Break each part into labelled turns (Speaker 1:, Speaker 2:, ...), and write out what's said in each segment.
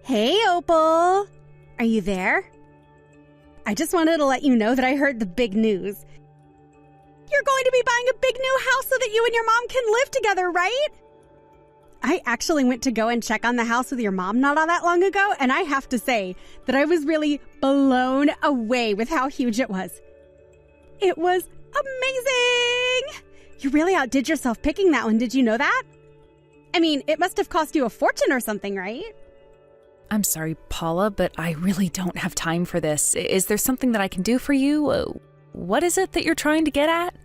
Speaker 1: Hey, Opal! Are you there? I just wanted to let you know that I heard the big news. You're going to be buying a big new house so that you and your mom can live together, right? I actually went to go and check on the house with your mom not all that long ago, and I have to say that I was really blown away with how huge it was. It was amazing! You really outdid yourself picking that one, did you know that? I mean, it must have cost you a fortune or something, right?
Speaker 2: I'm sorry, Paula, but I really don't have time for this. Is there something that I can do for you? What is it that you're trying to get at?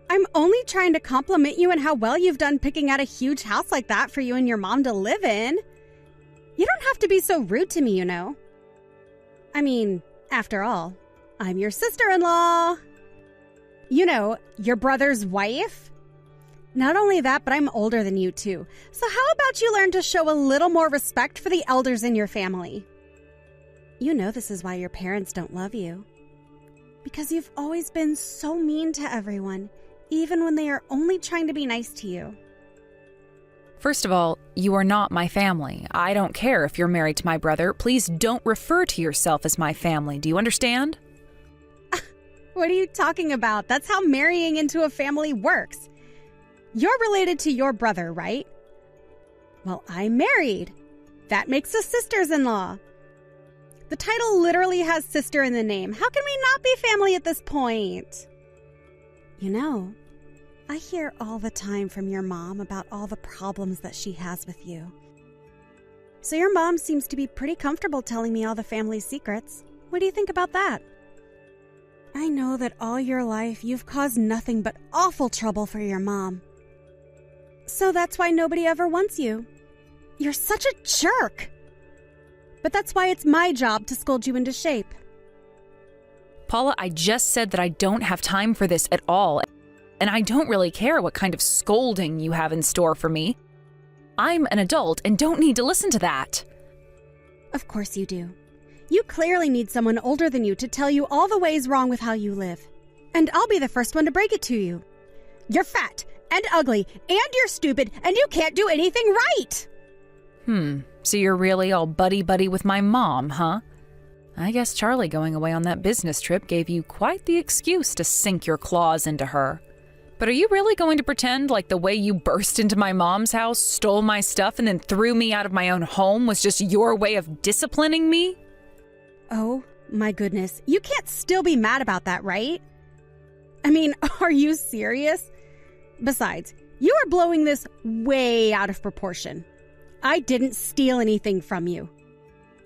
Speaker 1: I'm only trying to compliment you on how well you've done picking out a huge house like that for you and your mom to live in. You don't have to be so rude to me, you know. I mean, after all, I'm your sister-in-law. You know, your brother's wife. Not only that, but I'm older than you too. So how about you learn to show a little more respect for the elders in your family? You know this is why your parents don't love you. Because you've always been so mean to everyone, even when they are only trying to be nice to you.
Speaker 2: First of all, you are not my family. I don't care if you're married to my brother. Please don't refer to yourself as my family. Do you understand?
Speaker 1: What are you talking about? That's how marrying into a family works. You're related to your brother, right? Well, I'm married. That makes us sisters-in-law. The title literally has sister in the name. How can we not be family at this point? You know, I hear all the time from your mom about all the problems that she has with you. So your mom seems to be pretty comfortable telling me all the family secrets. What do you think about that? I know that all your life you've caused nothing but awful trouble for your mom. So that's why nobody ever wants you. You're such a jerk. But that's why it's my job to scold you into shape.
Speaker 2: Paula, I just said that I don't have time for this at all. And I don't really care what kind of scolding you have in store for me. I'm an adult and don't need to listen to that.
Speaker 1: Of course you do. You clearly need someone older than you to tell you all the ways wrong with how you live. And I'll be the first one to break it to you. You're fat and ugly and you're stupid and you can't do anything right.
Speaker 2: So you're really all buddy-buddy with my mom, huh? I guess Charlie going away on that business trip gave you quite the excuse to sink your claws into her. But are you really going to pretend like the way you burst into my mom's house, stole my stuff, and then threw me out of my own home was just your way of disciplining me?
Speaker 1: Oh, my goodness. You can't still be mad about that, right? I mean, are you serious? Besides, you are blowing this way out of proportion. I didn't steal anything from you.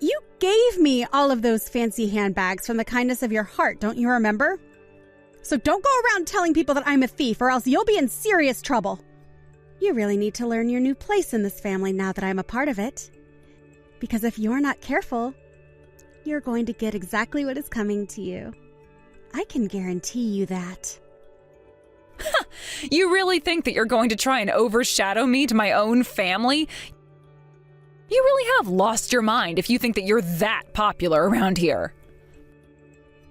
Speaker 1: You gave me all of those fancy handbags from the kindness of your heart, don't you remember? So don't go around telling people that I'm a thief or else you'll be in serious trouble. You really need to learn your new place in this family now that I'm a part of it. Because if you're not careful, you're going to get exactly what is coming to you. I can guarantee you that.
Speaker 2: You really think that you're going to try and overshadow me to my own family? You really have lost your mind if you think that you're that popular around here.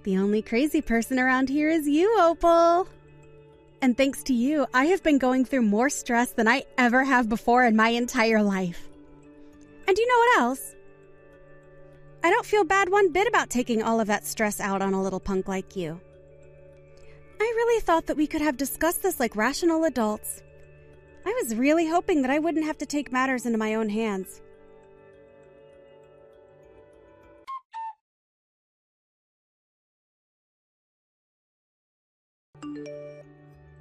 Speaker 1: The only crazy person around here is you, Opal. And thanks to you, I have been going through more stress than I ever have before in my entire life. And you know what else? I don't feel bad one bit about taking all of that stress out on a little punk like you. I really thought that we could have discussed this like rational adults. I was really hoping that I wouldn't have to take matters into my own hands.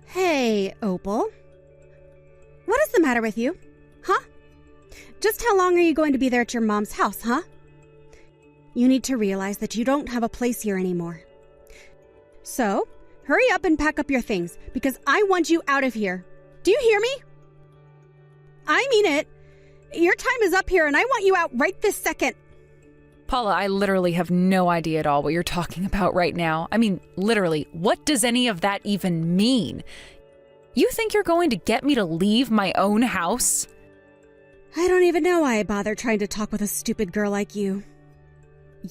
Speaker 1: Hey, Opal. What is the matter with you? Huh? Just how long are you going to be there at your mom's house, huh? You need to realize that you don't have a place here anymore. So, hurry up and pack up your things, because I want you out of here. Do you hear me? I mean it. Your time is up here, and I want you out right this second.
Speaker 2: Paula, I literally have no idea at all what you're talking about right now. I mean, literally, what does any of that even mean? You think you're going to get me to leave my own house?
Speaker 1: I don't even know why I bother trying to talk with a stupid girl like you.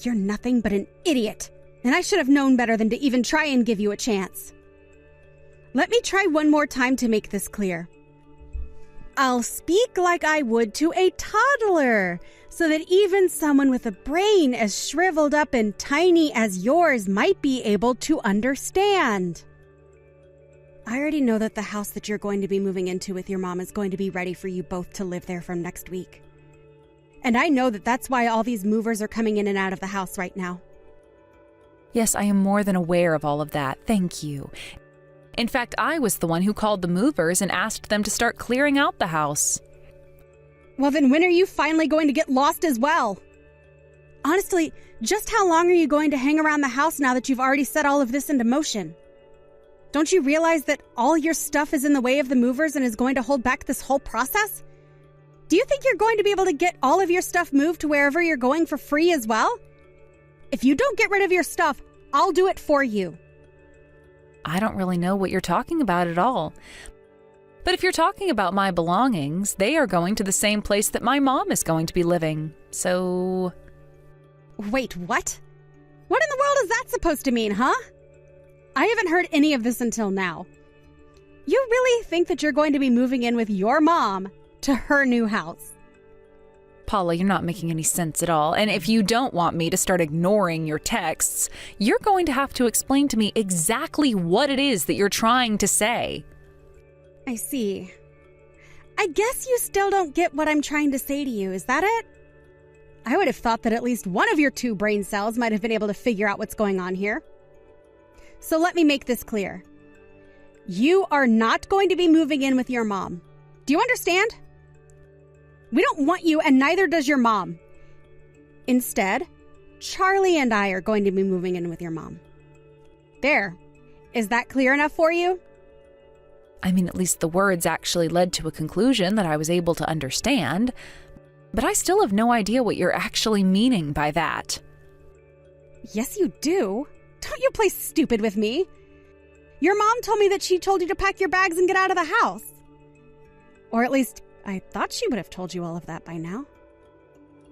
Speaker 1: You're nothing but an idiot, and I should have known better than to even try and give you a chance. Let me try one more time to make this clear. I'll speak like I would to a toddler, so that even someone with a brain as shriveled up and tiny as yours might be able to understand. I already know that the house that you're going to be moving into with your mom is going to be ready for you both to live there from next week. And I know that that's why all these movers are coming in and out of the house right now.
Speaker 2: Yes, I am more than aware of all of that. Thank you. In fact, I was the one who called the movers and asked them to start clearing out the house.
Speaker 1: Well, then when are you finally going to get lost as well? Honestly, just how long are you going to hang around the house now that you've already set all of this into motion? Don't you realize that all your stuff is in the way of the movers and is going to hold back this whole process? Do you think you're going to be able to get all of your stuff moved to wherever you're going for free as well? If you don't get rid of your stuff, I'll do it for you.
Speaker 2: I don't really know what you're talking about at all. But if you're talking about my belongings, they are going to the same place that my mom is going to be living. So...
Speaker 1: Wait, what? What in the world is that supposed to mean, huh? I haven't heard any of this until now. You really think that you're going to be moving in with your mom to her new house?
Speaker 2: Paula, you're not making any sense at all. And if you don't want me to start ignoring your texts, you're going to have to explain to me exactly what it is that you're trying to say.
Speaker 1: I see. I guess you still don't get what I'm trying to say to you, is that it? I would have thought that at least one of your 2 brain cells might have been able to figure out what's going on here. So let me make this clear. You are not going to be moving in with your mom. Do you understand? We don't want you, and neither does your mom. Instead, Charlie and I are going to be moving in with your mom. There. Is that clear enough for you?
Speaker 2: I mean, at least the words actually led to a conclusion that I was able to understand, but I still have no idea what you're actually meaning by that.
Speaker 1: Yes, you do. Don't you play stupid with me. Your mom told me that she told you to pack your bags and get out of the house. Or at least, I thought she would have told you all of that by now.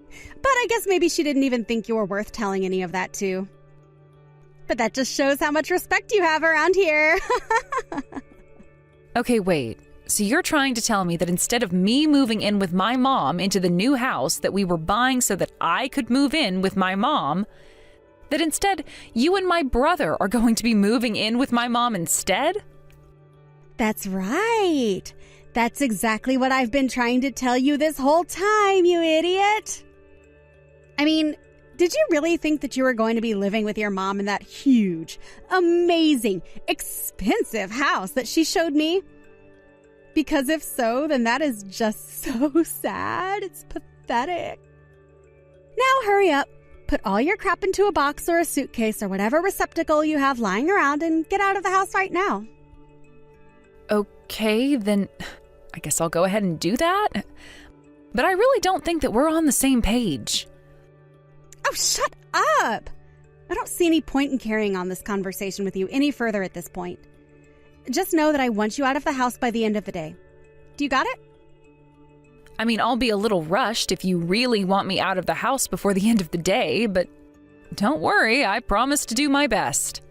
Speaker 1: But I guess maybe she didn't even think you were worth telling any of that to. But that just shows how much respect you have around here.
Speaker 2: Okay, wait. So you're trying to tell me that instead of me moving in with my mom into the new house that we were buying so that I could move in with my mom, that instead you and my brother are going to be moving in with my mom instead?
Speaker 1: That's right. That's exactly what I've been trying to tell you this whole time, you idiot. I mean, did you really think that you were going to be living with your mom in that huge, amazing, expensive house that she showed me? Because if so, then that is just so sad. It's pathetic. Now hurry up. Put all your crap into a box or a suitcase or whatever receptacle you have lying around and get out of the house right now.
Speaker 2: Okay, then I guess I'll go ahead and do that. But I really don't think that we're on the same page.
Speaker 1: Oh, shut up! I don't see any point in carrying on this conversation with you any further at this point. Just know that I want you out of the house by the end of the day. Do you got it?
Speaker 2: I mean, I'll be a little rushed if you really want me out of the house before the end of the day, but don't worry, I promise to do my best.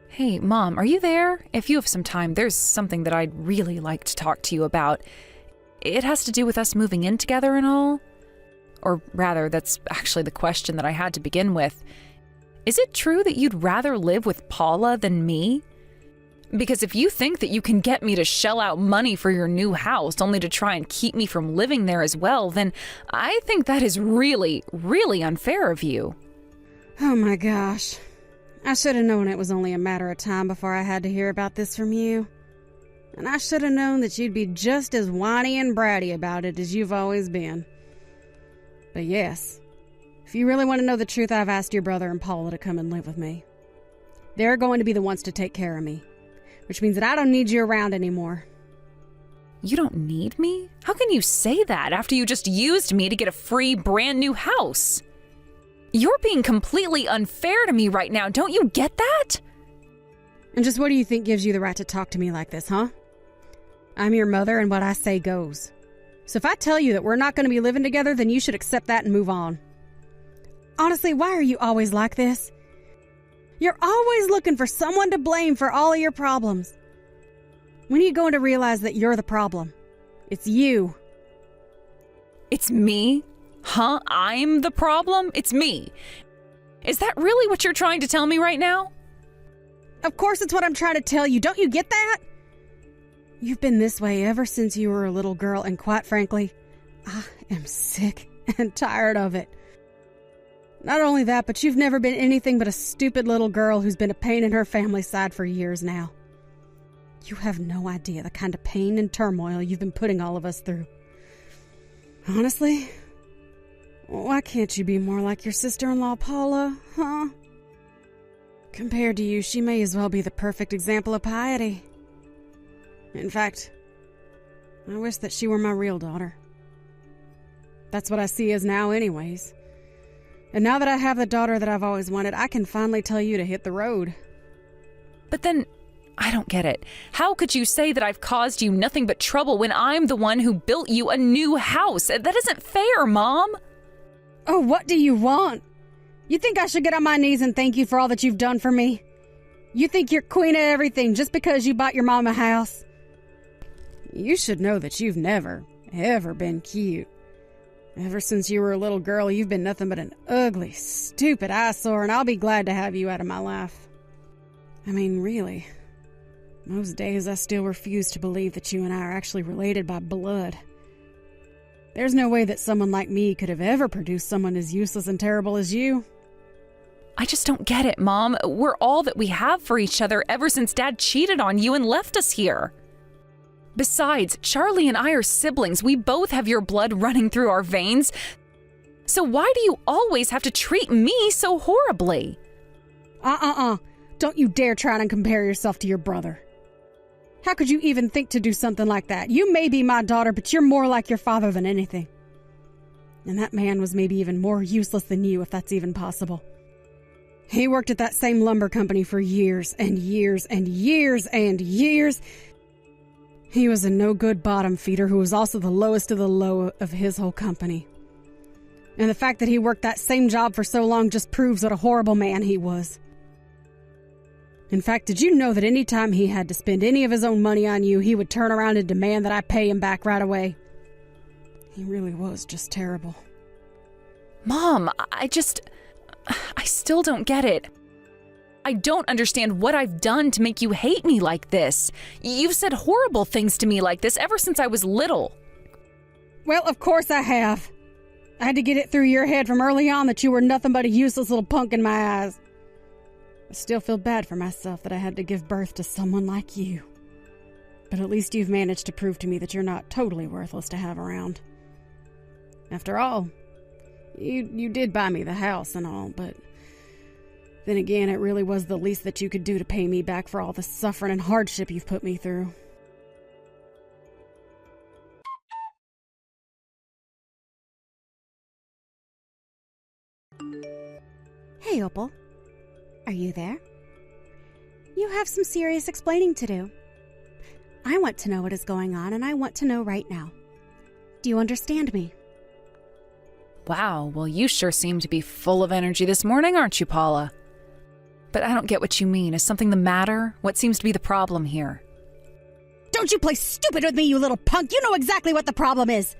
Speaker 2: Hey, Mom, are you there? If you have some time, there's something that I'd really like to talk to you about. It has to do with us moving in together and all. Or rather, that's actually the question that I had to begin with. Is it true that you'd rather live with Paula than me? Because if you think that you can get me to shell out money for your new house only to try and keep me from living there as well, then I think that is really, really unfair of you.
Speaker 1: Oh my gosh. I should have known it was only a matter of time before I had to hear about this from you. And I should have known that you'd be just as whiny and bratty about it as you've always been. But yes, if you really want to know the truth, I've asked your brother and Paula to come and live with me. They're going to be the ones to take care of me, which means that I don't need you around anymore.
Speaker 2: You don't need me? How can you say that after you just used me to get a free brand new house? You're being completely unfair to me right now, don't you get that?
Speaker 1: And just what do you think gives you the right to talk to me like this, huh? I'm your mother and what I say goes. So if I tell you that we're not going to be living together, then you should accept that and move on. Honestly, why are you always like this? You're always looking for someone to blame for all of your problems. When are you going to realize that you're the problem? It's you.
Speaker 2: It's me? Huh? I'm the problem? It's me. Is that really what you're trying to tell me right now?
Speaker 1: Of course it's what I'm trying to tell you. Don't you get that? You've been this way ever since you were a little girl, and quite frankly, I am sick and tired of it. Not only that, but you've never been anything but a stupid little girl who's been a pain in her family's side for years now. You have no idea the kind of pain and turmoil you've been putting all of us through. Honestly, why can't you be more like your sister-in-law, Paula, huh? Compared to you, she may as well be the perfect example of piety. In fact, I wish that she were my real daughter. That's what I see as now anyways. And now that I have the daughter that I've always wanted, I can finally tell you to hit the road.
Speaker 2: But then, I don't get it. How could you say that I've caused you nothing but trouble when I'm the one who built you a new house? That isn't fair, Mom.
Speaker 1: Oh, what do you want? You think I should get on my knees and thank you for all that you've done for me? You think you're queen of everything just because you bought your mom a house? You should know that you've never, ever been cute. Ever since you were a little girl, you've been nothing but an ugly, stupid eyesore, and I'll be glad to have you out of my life. I mean, really, most days I still refuse to believe that you and I are actually related by blood. There's no way that someone like me could have ever produced someone as useless and terrible as you.
Speaker 2: I just don't get it, Mom. We're all that we have for each other ever since Dad cheated on you and left us here. Besides, Charlie and I are siblings. We both have your blood running through our veins. So why do you always have to treat me so horribly?
Speaker 1: Don't you dare try and compare yourself to your brother. How could you even think to do something like that? You may be my daughter, but you're more like your father than anything. And that man was maybe even more useless than you, if that's even possible. He worked at that same lumber company for years and years and years and years. He was a no-good bottom feeder who was also the lowest of the low of his whole company. And the fact that he worked that same job for so long just proves what a horrible man he was. In fact, did you know that any time he had to spend any of his own money on you, he would turn around and demand that I pay him back right away? He really was just terrible.
Speaker 2: Mom, I still don't get it. I don't understand what I've done to make you hate me like this. You've said horrible things to me like this ever since I was little.
Speaker 1: Well, of course I have. I had to get it through your head from early on that you were nothing but a useless little punk in my eyes. I still feel bad for myself that I had to give birth to someone like you. But at least you've managed to prove to me that you're not totally worthless to have around. After all, you did buy me the house and all, but then again, it really was the least that you could do to pay me back for all the suffering and hardship you've put me through. Hey, Opal. Are you there? You have some serious explaining to do. I want to know what is going on, and I want to know right now. Do you understand me?
Speaker 2: Wow, well, you sure seem to be full of energy this morning, aren't you, Paula? But I don't get what you mean. Is something the matter? What seems to be the problem here?
Speaker 1: Don't you play stupid with me, you little punk! You know exactly what the problem is!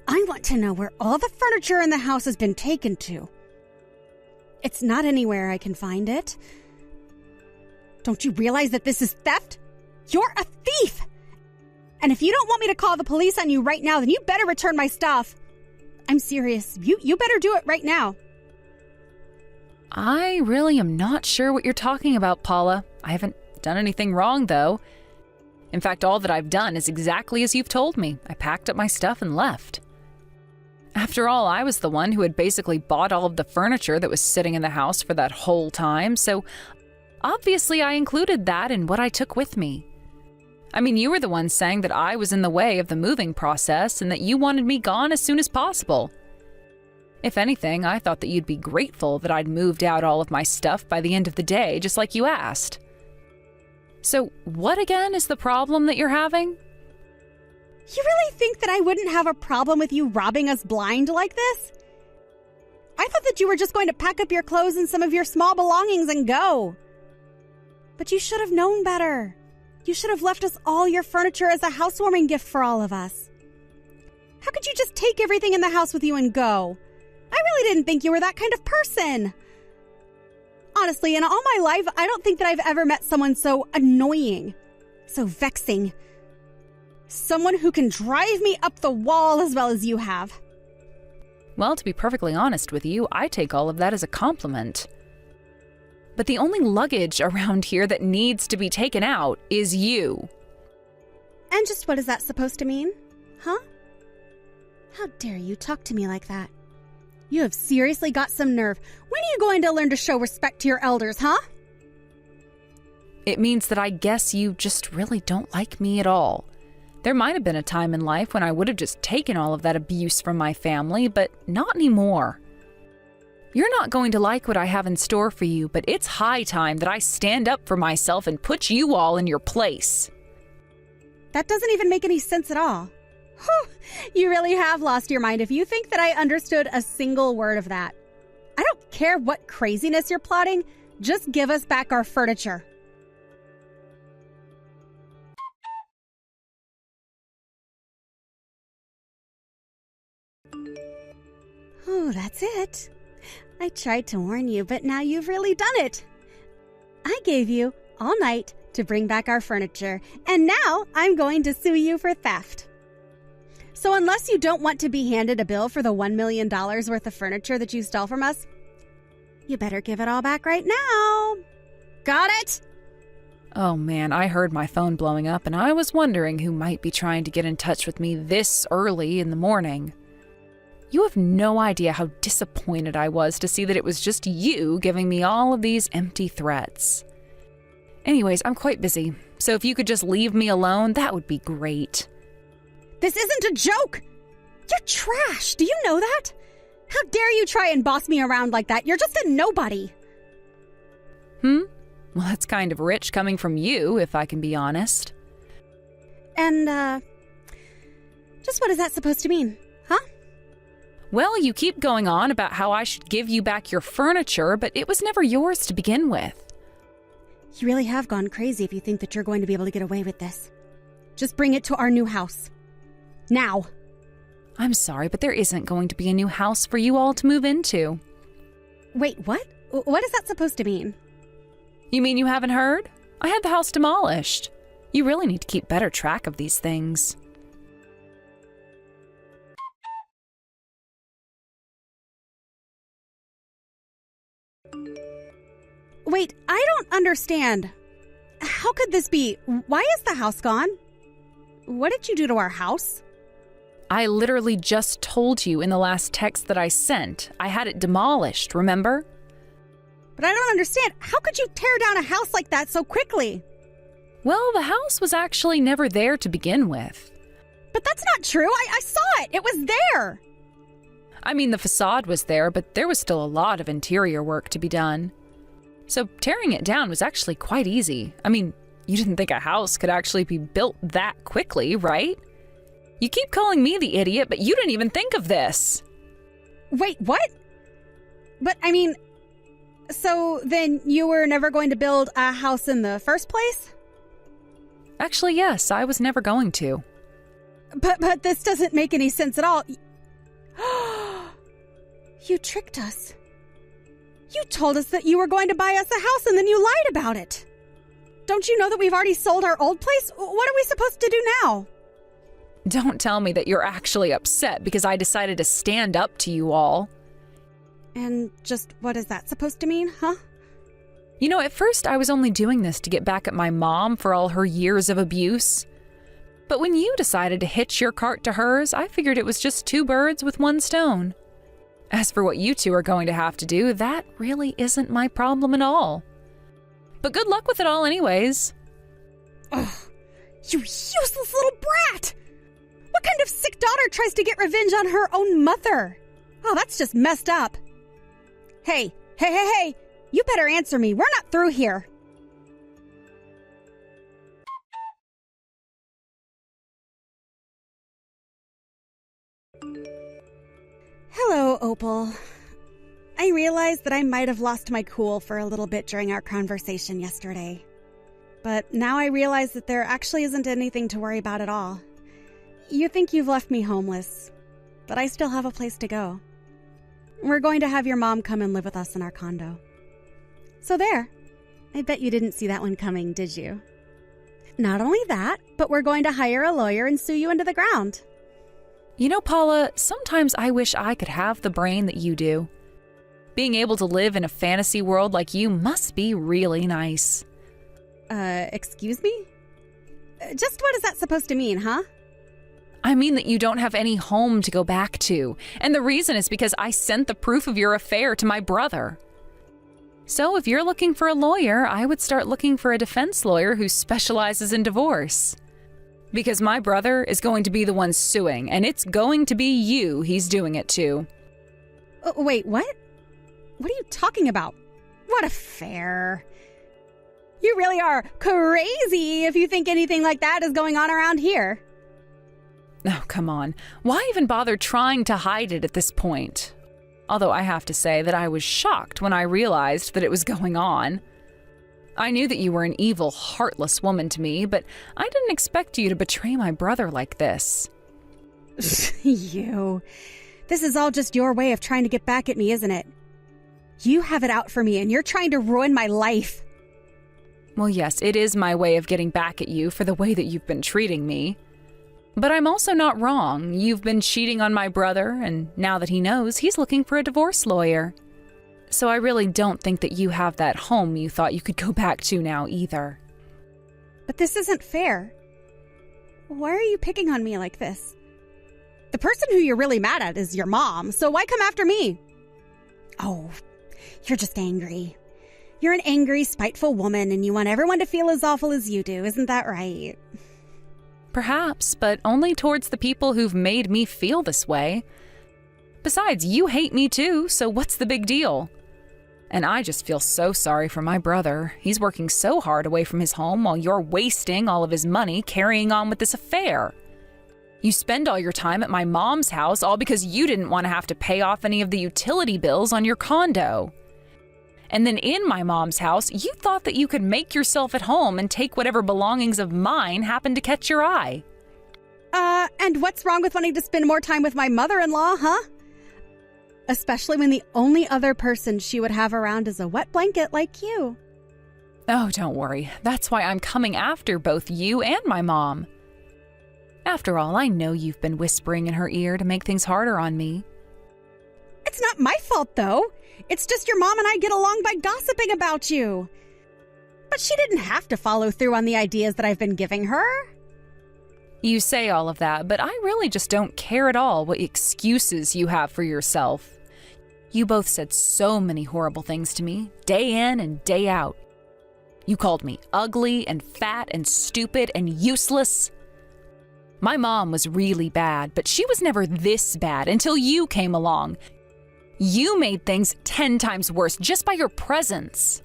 Speaker 1: I want to know where all the furniture in the house has been taken to. It's not anywhere I can find it. Don't you realize that this is theft? You're a thief! And if you don't want me to call the police on you right now, then you better return my stuff. I'm serious. You better do it right now.
Speaker 2: I really am not sure what you're talking about, Paula. I haven't done anything wrong, though. In fact, all that I've done is exactly as you've told me. I packed up my stuff and left. After all, I was the one who had basically bought all of the furniture that was sitting in the house for that whole time, so obviously I included that in what I took with me. I mean, you were the one saying that I was in the way of the moving process and that you wanted me gone as soon as possible. If anything, I thought that you'd be grateful that I'd moved out all of my stuff by the end of the day, just like you asked. So, what again is the problem that you're having?
Speaker 1: You really think that I wouldn't have a problem with you robbing us blind like this? I thought that you were just going to pack up your clothes and some of your small belongings and go. But you should have known better. You should have left us all your furniture as a housewarming gift for all of us. How could you just take everything in the house with you and go? I really didn't think you were that kind of person. Honestly, in all my life, I don't think that I've ever met someone so annoying, so vexing. Someone who can drive me up the wall as well as you have.
Speaker 2: Well, to be perfectly honest with you, I take all of that as a compliment. But the only luggage around here that needs to be taken out is you.
Speaker 1: And just what is that supposed to mean? Huh? How dare you talk to me like that? You have seriously got some nerve. When are you going to learn to show respect to your elders, huh?
Speaker 2: It means that I guess you just really don't like me at all. There might have been a time in life when I would have just taken all of that abuse from my family, but not anymore. You're not going to like what I have in store for you, but it's high time that I stand up for myself and put you all in your place.
Speaker 1: That doesn't even make any sense at all. Whew, you really have lost your mind if you think that I understood a single word of that. I don't care what craziness you're plotting, just give us back our furniture. Oh, that's it. I tried to warn you, but now you've really done it. I gave you all night to bring back our furniture, and now I'm going to sue you for theft. So unless you don't want to be handed a bill for the $1 million worth of furniture that you stole from us, you better give it all back right now. Got it?
Speaker 2: Oh man, I heard my phone blowing up and I was wondering who might be trying to get in touch with me this early in the morning. You have no idea how disappointed I was to see that it was just you giving me all of these empty threats. Anyways, I'm quite busy, so if you could just leave me alone, that would be great.
Speaker 1: This isn't a joke! You're trash! Do you know that? How dare you try and boss me around like that? You're just a nobody!
Speaker 2: Well, that's kind of rich coming from you, if I can be honest.
Speaker 1: And, just what is that supposed to mean, huh?
Speaker 2: Well, you keep going on about how I should give you back your furniture, but it was never yours to begin with.
Speaker 1: You really have gone crazy if you think that you're going to be able to get away with this. Just bring it to our new house. Now.
Speaker 2: I'm sorry, but there isn't going to be a new house for you all to move into.
Speaker 1: Wait, what? What is that supposed to mean?
Speaker 2: You mean you haven't heard? I had the house demolished. You really need to keep better track of these things.
Speaker 1: Wait, I don't understand. How could this be? Why is the house gone? What did you do to our house?
Speaker 2: I literally just told you in the last text that I sent. I had it demolished, remember?
Speaker 1: But I don't understand. How could you tear down a house like that so quickly?
Speaker 2: Well, the house was actually never there to begin with.
Speaker 1: But that's not true. I saw it. It was there.
Speaker 2: I mean, the facade was there, but there was still a lot of interior work to be done. So tearing it down was actually quite easy. I mean, you didn't think a house could actually be built that quickly, right? You keep calling me the idiot, but you didn't even think of this.
Speaker 1: Wait, what? But, I mean, so then you were never going to build a house in the first place?
Speaker 2: Actually, yes, I was never going to.
Speaker 1: But this doesn't make any sense at all. You tricked us. You told us that you were going to buy us a house and then you lied about it. Don't you know that we've already sold our old place? What are we supposed to do now?
Speaker 2: Don't tell me that you're actually upset because I decided to stand up to you all.
Speaker 1: And just what is that supposed to mean, huh?
Speaker 2: You know, at first I was only doing this to get back at my mom for all her years of abuse. But when you decided to hitch your cart to hers, I figured it was just two birds with one stone. As for what you two are going to have to do, that really isn't my problem at all. But good luck with it all anyways.
Speaker 1: Ugh, you useless little brat! What kind of sick daughter tries to get revenge on her own mother? Oh, that's just messed up. Hey, you better answer me. We're not through here. Hello, Opal. I realized that I might have lost my cool for a little bit during our conversation yesterday. But now I realize that there actually isn't anything to worry about at all. You think you've left me homeless, but I still have a place to go. We're going to have your mom come and live with us in our condo. So there. I bet you didn't see that one coming, did you? Not only that, but we're going to hire a lawyer and sue you into the ground.
Speaker 2: You know, Paula, sometimes I wish I could have the brain that you do. Being able to live in a fantasy world like you must be really nice.
Speaker 1: Excuse me? Just what is that supposed to mean, huh?
Speaker 2: I mean that you don't have any home to go back to, and the reason is because I sent the proof of your affair to my brother. So if you're looking for a lawyer, I would start looking for a defense lawyer who specializes in divorce. Because my brother is going to be the one suing, and it's going to be you he's doing it to.
Speaker 1: Wait, what? What are you talking about? What affair? You really are crazy if you think anything like that is going on around here.
Speaker 2: Oh, come on. Why even bother trying to hide it at this point? Although I have to say that I was shocked when I realized that it was going on. I knew that you were an evil, heartless woman to me, but I didn't expect you to betray my brother like this.
Speaker 1: You. This is all just your way of trying to get back at me, isn't it? You have it out for me, and you're trying to ruin my life.
Speaker 2: Well, yes, it is my way of getting back at you for the way that you've been treating me. But I'm also not wrong. You've been cheating on my brother, and now that he knows, he's looking for a divorce lawyer. So I really don't think that you have that home you thought you could go back to now either.
Speaker 1: But this isn't fair. Why are you picking on me like this? The person who you're really mad at is your mom, so why come after me? Oh, you're just angry. You're an angry, spiteful woman, and you want everyone to feel as awful as you do, isn't that right?
Speaker 2: Perhaps, but only towards the people who've made me feel this way. Besides, you hate me too, so what's the big deal? And I just feel so sorry for my brother. He's working so hard away from his home while you're wasting all of his money carrying on with this affair. You spend all your time at my mom's house all because you didn't want to have to pay off any of the utility bills on your condo. And then in my mom's house, you thought that you could make yourself at home and take whatever belongings of mine happened to catch your eye.
Speaker 1: And what's wrong with wanting to spend more time with my mother-in-law, huh? Especially when the only other person she would have around is a wet blanket like you.
Speaker 2: Oh, don't worry. That's why I'm coming after both you and my mom. After all, I know you've been whispering in her ear to make things harder on me.
Speaker 1: It's not my fault, though. It's just your mom and I get along by gossiping about you. But she didn't have to follow through on the ideas that I've been giving her.
Speaker 2: You say all of that, but I really just don't care at all what excuses you have for yourself. You both said so many horrible things to me, day in and day out. You called me ugly and fat and stupid and useless. My mom was really bad, but she was never this bad until you came along. You made things 10 times worse just by your presence.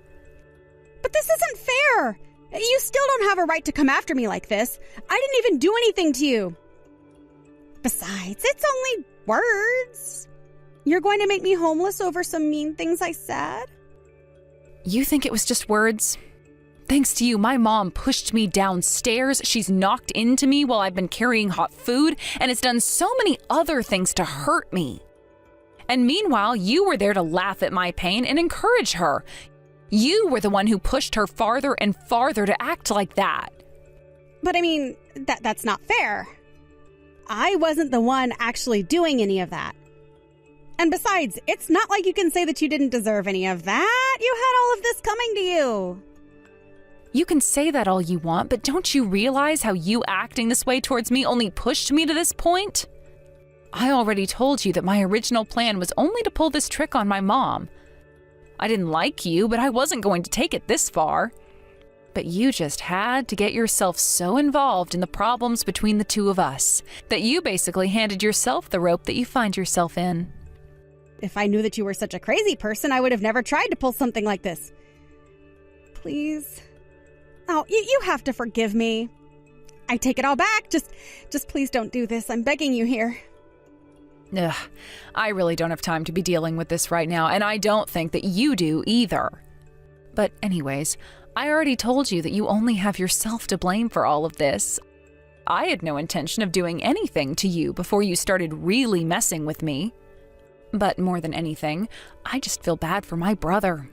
Speaker 1: But this isn't fair. You still don't have a right to come after me like this. I didn't even do anything to you. Besides, it's only words. You're going to make me homeless over some mean things I said?
Speaker 2: You think it was just words? Thanks to you, my mom pushed me downstairs. She's knocked into me while I've been carrying hot food, and has done so many other things to hurt me. And meanwhile, you were there to laugh at my pain and encourage her. You were the one who pushed her farther and farther to act like that.
Speaker 1: But I mean, that's not fair. I wasn't the one actually doing any of that. And besides, it's not like you can say that you didn't deserve any of that. You had all of this coming to you.
Speaker 2: You can say that all you want, but don't you realize how you acting this way towards me only pushed me to this point? I already told you that my original plan was only to pull this trick on my mom. I didn't like you, but I wasn't going to take it this far. But you just had to get yourself so involved in the problems between the two of us that you basically handed yourself the rope that you find yourself in.
Speaker 1: If I knew that you were such a crazy person, I would have never tried to pull something like this. Please. Oh, you have to forgive me. I take it all back. Just please don't do this. I'm begging you here.
Speaker 2: Ugh, I really don't have time to be dealing with this right now, and I don't think that you do either. But anyways, I already told you that you only have yourself to blame for all of this. I had no intention of doing anything to you before you started really messing with me. But more than anything, I just feel bad for my brother.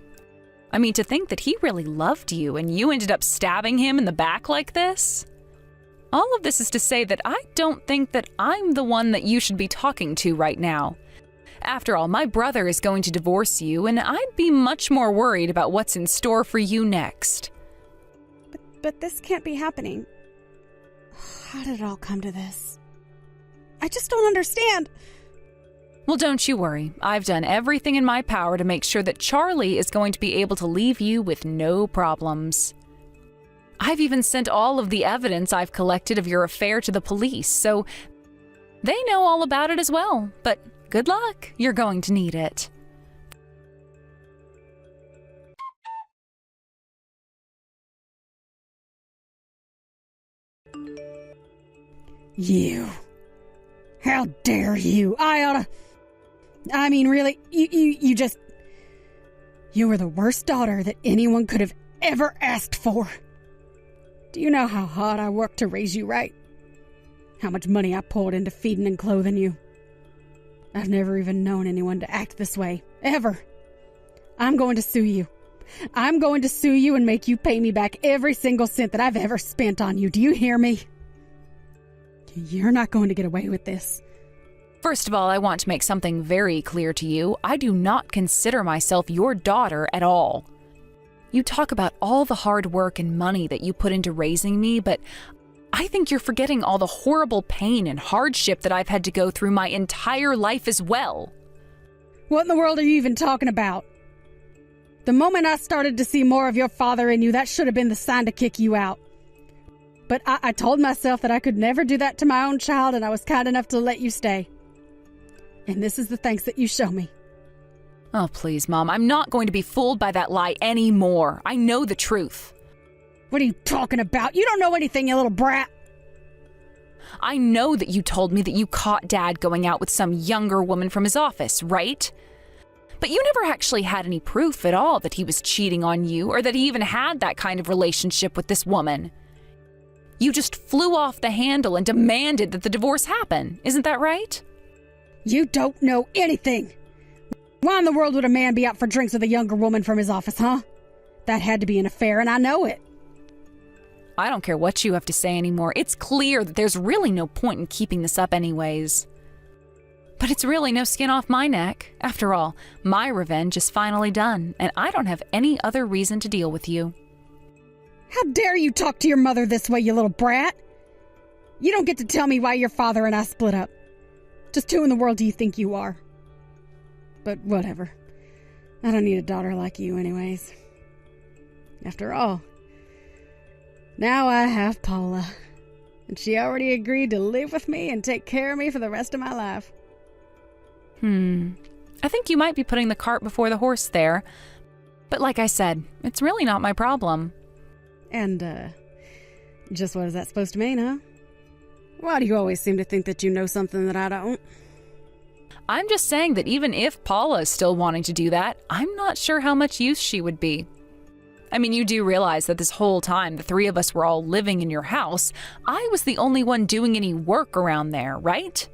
Speaker 2: I mean, to think that he really loved you and you ended up stabbing him in the back like this? All of this is to say that I don't think that I'm the one that you should be talking to right now. After all, my brother is going to divorce you, and I'd be much more worried about what's in store for you next.
Speaker 1: But this can't be happening. How did it all come to this? I just don't understand.
Speaker 2: Well, don't you worry. I've done everything in my power to make sure that Charlie is going to be able to leave you with no problems. I've even sent all of the evidence I've collected of your affair to the police, so they know all about it as well. But good luck. You're going to need it.
Speaker 1: You. How dare you? I mean, really, you were the worst daughter that anyone could have ever asked for. Do you know how hard I worked to raise you right? How much money I poured into feeding and clothing you? I've never even known anyone to act this way, ever. I'm going to sue you. I'm going to sue you and make you pay me back every single cent that I've ever spent on you. Do you hear me? You're not going to get away with this.
Speaker 2: First of all, I want to make something very clear to you. I do not consider myself your daughter at all. You talk about all the hard work and money that you put into raising me, but I think you're forgetting all the horrible pain and hardship that I've had to go through my entire life as well.
Speaker 1: What in the world are you even talking about? The moment I started to see more of your father in you, that should have been the sign to kick you out. But I told myself that I could never do that to my own child, and I was kind enough to let you stay. And this is the thanks that you show me.
Speaker 2: Oh, please, Mom. I'm not going to be fooled by that lie anymore. I know the truth.
Speaker 1: What are you talking about? You don't know anything, you little brat.
Speaker 2: I know that you told me that you caught Dad going out with some younger woman from his office, right? But you never actually had any proof at all that he was cheating on you or that he even had that kind of relationship with this woman. You just flew off the handle and demanded that the divorce happen. Isn't that right?
Speaker 1: You don't know anything. Why in the world would a man be out for drinks with a younger woman from his office, huh? That had to be an affair, and I know it.
Speaker 2: I don't care what you have to say anymore. It's clear that there's really no point in keeping this up anyways. But it's really no skin off my neck. After all, my revenge is finally done, and I don't have any other reason to deal with you.
Speaker 1: How dare you talk to your mother this way, you little brat? You don't get to tell me why your father and I split up. Just who in the world do you think you are? But whatever. I don't need a daughter like you anyways. After all, now I have Paula. And she already agreed to live with me and take care of me for the rest of my life.
Speaker 2: I think you might be putting the cart before the horse there. But like I said, it's really not my problem.
Speaker 1: And, just what is that supposed to mean, huh? Why do you always seem to think that you know something that I don't?
Speaker 2: I'm just saying that even if Paula is still wanting to do that, I'm not sure how much use she would be. I mean, you do realize that this whole time the three of us were all living in your house, I was the only one doing any work around there, right?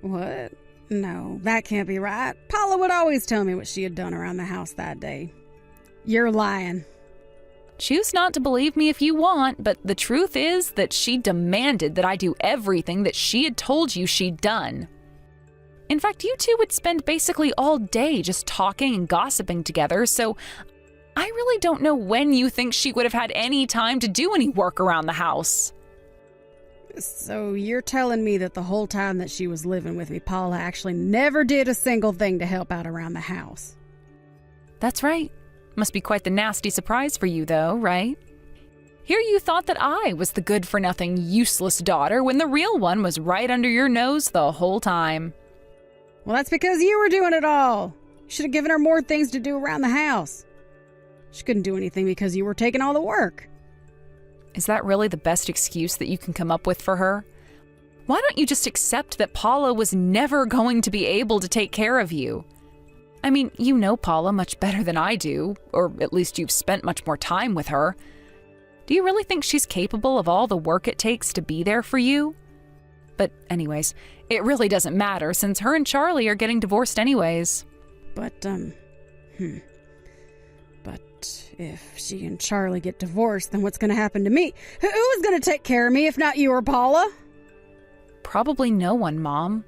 Speaker 1: What? No, that can't be right. Paula would always tell me what she had done around the house that day. You're lying.
Speaker 2: Choose not to believe me if you want, but the truth is that she demanded that I do everything that she had told you she'd done. In fact, you two would spend basically all day just talking and gossiping together, so I really don't know when you think she would have had any time to do any work around the house.
Speaker 1: So you're telling me that the whole time that she was living with me, Paula actually never did a single thing to help out around the house?
Speaker 2: That's right. Must be quite the nasty surprise for you, though, right? Here you thought that I was the good-for-nothing, useless daughter when the real one was right under your nose the whole time.
Speaker 1: Well, that's because you were doing it all. You should have given her more things to do around the house. She couldn't do anything because you were taking all the work.
Speaker 2: Is that really the best excuse that you can come up with for her? Why don't you just accept that Paula was never going to be able to take care of you? I mean, you know Paula much better than I do, or at least you've spent much more time with her. Do you really think she's capable of all the work it takes to be there for you? But anyways, it really doesn't matter since her and Charlie are getting divorced anyways.
Speaker 1: But if she and Charlie get divorced, then what's going to happen to me? Who is going to take care of me if not you or Paula?
Speaker 2: Probably no one, Mom.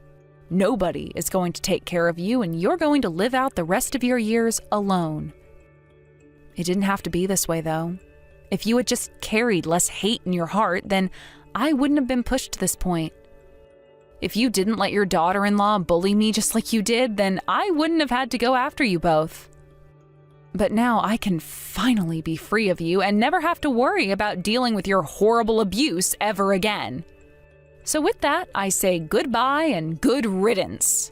Speaker 2: Nobody is going to take care of you, and you're going to live out the rest of your years alone. It didn't have to be this way, though. If you had just carried less hate in your heart, then I wouldn't have been pushed to this point. If you didn't let your daughter-in-law bully me just like you did, then I wouldn't have had to go after you both. But now I can finally be free of you and never have to worry about dealing with your horrible abuse ever again. So with that, I say goodbye and good riddance.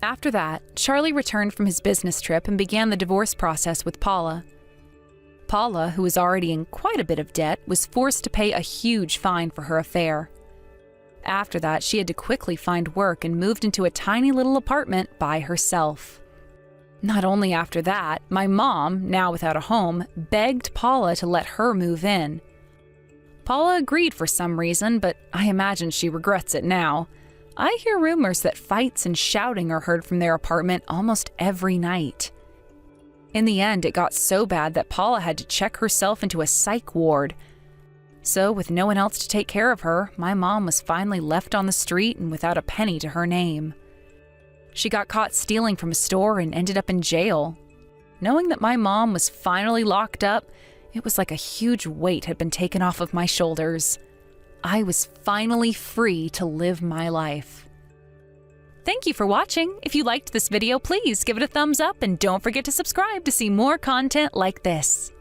Speaker 2: After that, Charlie returned from his business trip and began the divorce process with Paula. Paula, who was already in quite a bit of debt, was forced to pay a huge fine for her affair. After that, she had to quickly find work and moved into a tiny little apartment by herself. Not only after that, my mom, now without a home, begged Paula to let her move in. Paula agreed for some reason, but I imagine she regrets it now. I hear rumors that fights and shouting are heard from their apartment almost every night. In the end, it got so bad that Paula had to check herself into a psych ward. So, with no one else to take care of her, my mom was finally left on the street and without a penny to her name. She got caught stealing from a store and ended up in jail. Knowing that my mom was finally locked up, it was like a huge weight had been taken off of my shoulders. I was finally free to live my life. Thank you for watching. If you liked this video, please give it a thumbs up and don't forget to subscribe to see more content like this.